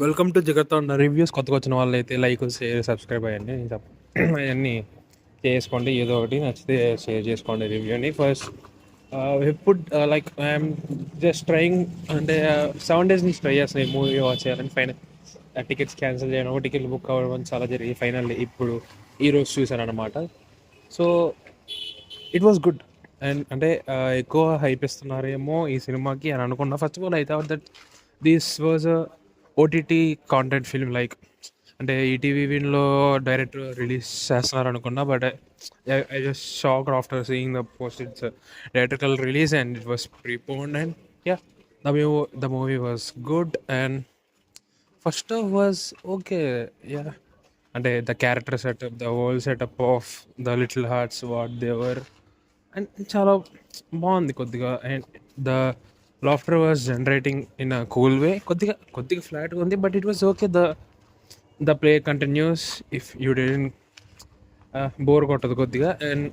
Welcome to జగత్తండ reviews. కొత్తగా వచ్చిన వాళ్ళైతే లైక్, షేర్, సబ్స్క్రైబ్ అయ్యండి. అవన్నీ చేసుకోండి. ఏదో ఒకటి నచ్చితే షేర్ చేసుకోండి రివ్యూని. ఫస్ట్ ఎప్పుడు లైక్ ఐఎమ్ జస్ట్ ట్రయింగ్, అంటే 7 days నుంచి ట్రై చేస్తున్నాను ఈ మూవీ వాచ్ చేయాలని. ఫైనల్ టికెట్స్ క్యాన్సిల్ చేయడం, టికెట్లు బుక్ అవ్వడం చాలా జరిగి ఫైనల్ ఇప్పుడు ఈరోజు చూశాను అనమాట. So it was good. And అంటే ఎక్కువ హైప్ ఇస్తున్నారేమో ఈ సినిమాకి అని అనుకున్నా. First of all I thought that this was OTT content film, like అంటే ఈటీవీ విన్లో డైరెక్ట్ రిలీజ్ చేస్తున్నారు అనుకున్నా. But I just shock after seeing the post. It's theatrical release and it was preponed. And yeah, the movie was good. And first half was okay. Yeah, అంటే the character setup, the whole setup of the little hearts, whatever, and చాలా బాగుంది కొద్దిగా. And the laughter was generating in a cool way. కొద్దిగా కొద్దిగా ఫ్లాట్గా ఉంది, but it was okay. The play continues if you didn't bore కొట్టదు కొద్దిగా. And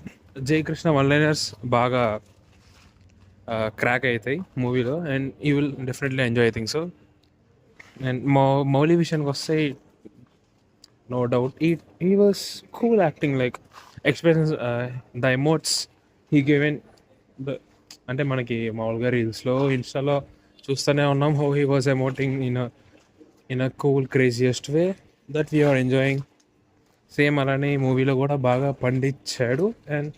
Jayakrishna one liners బాగా క్రాక్ అవుతాయి మూవీలో, and you will definitely enjoy I think so. And Mouli విషయానికి వస్తే, నో డౌట్ ఈ was cool acting, like expressions, the emotes he given. అంటే మనకి మామూలుగా రీల్స్లో, ఇన్స్టాలో చూస్తూనే ఉన్నాం how he was emoting in a cool craziest way that we are enjoying. Same అలానే ఈ మూవీలో కూడా బాగా పండించాడు. And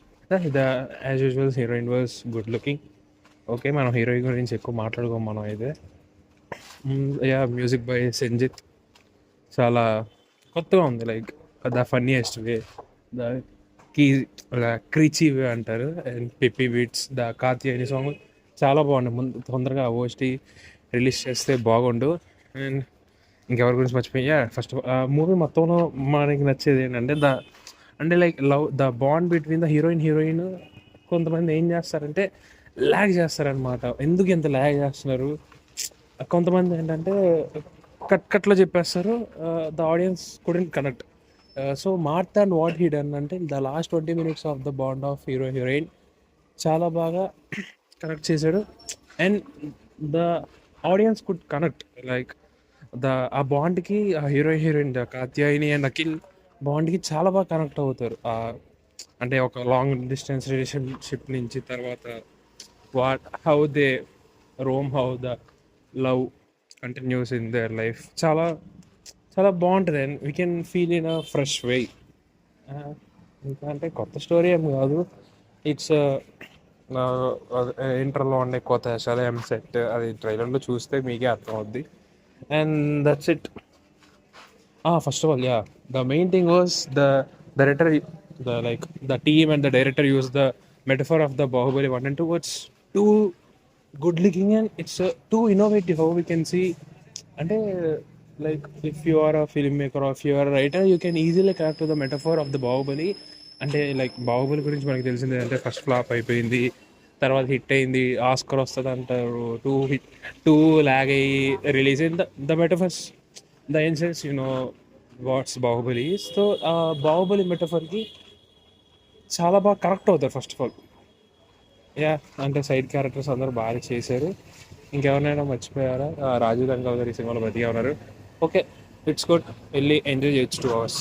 the as usual heroine was good looking. Okay, మనం హీరోయిన్ గురించి ఎక్కువ మాట్లాడుకోం మనం అయితే. యా, మ్యూజిక్ బై సంజిత్ చాలా కొత్తగా ఉంది, like the funniest way, the కీ క్రీచీ వే అంటారు. అండ్ పిప్పి బీట్స్, ద కాత్యాయని సాంగ్ చాలా బాగుంది. ముందు తొందరగా ఓస్టి రిలీజ్ చేస్తే బాగుండు. అండ్ ఇంకెవరి గురించి మర్చిపోయా. ఫస్ట్ మూవీ మొత్తంలో మనకి నచ్చేది ఏంటంటే అంటే like the bond between the heroine. కొంతమంది ఏం చేస్తారంటే ల్యాగ్ చేస్తారనమాట. ఎందుకు ఎంత ల్యాగ్ చేస్తున్నారు? కొంతమంది ఏంటంటే కట్లో చెప్పేస్తారు. The audience couldn't connect. So మార్త్ అండ్ వాట్ హీ డన్ అంటే the last 20 minutes of the bond of heroine చాలా బాగా కనెక్ట్ చేశాడు. And the audience could connect, like ఆ బాండ్కి, ఆ heroine the Katyayani and Akhil బాండ్కి చాలా బాగా కనెక్ట్ అవుతారు. అంటే ఒక లాంగ్ డిస్టెన్స్ రిలేషన్షిప్ నుంచి తర్వాత how they roam, how the love continues in their life. చాలా చాలా బాగుంటుంది. And we can feel in a fresh way. ఇంకా అంటే కొత్త స్టోరీ ఏం కాదు. ఇట్స్ ఇంటర్లో ఉండే కొత్త శలయం సెట్, అది ట్రైలర్లో చూస్తే మీకే అర్థం అవుద్ది. And that's it. First of all, yeah, the main thing was the director, the team and the director used the metaphor of the Bahubali 1 and 2 was too good looking, and it's too innovative how we can see. అంటే like if you are a filmmaker, or you are writer, you can easily connect to the metaphor of the Baahubali. అంటే like Baahubali గురించి మనకి తెలిసింది అంటే first flop అయిపోయింది, తర్వాత hit అయింది, Oscar వస్తుంది అంటారు, టూ ల్యాగ్ అయ్యి రిలీజ్ అయింది. The metaphors, the incense what's Baahubali. So ఆ బాహుబలి మెటఫర్కి చాలా బాగా కరెక్ట్ అవుతారు ఫస్ట్ ఆఫ్ ఆల్. యా, అంటే సైడ్ క్యారెక్టర్స్ అందరూ బాగా చేశారు. ఇంకెవరినైనా మర్చిపోయారా? రాజీవ్ గంగాధర్ ఈ సినిమాలో బతిగా ఉన్నారు. Okay, it's good. వెళ్ళి ఎంజాయ్ చేయొచ్చు 2 hours.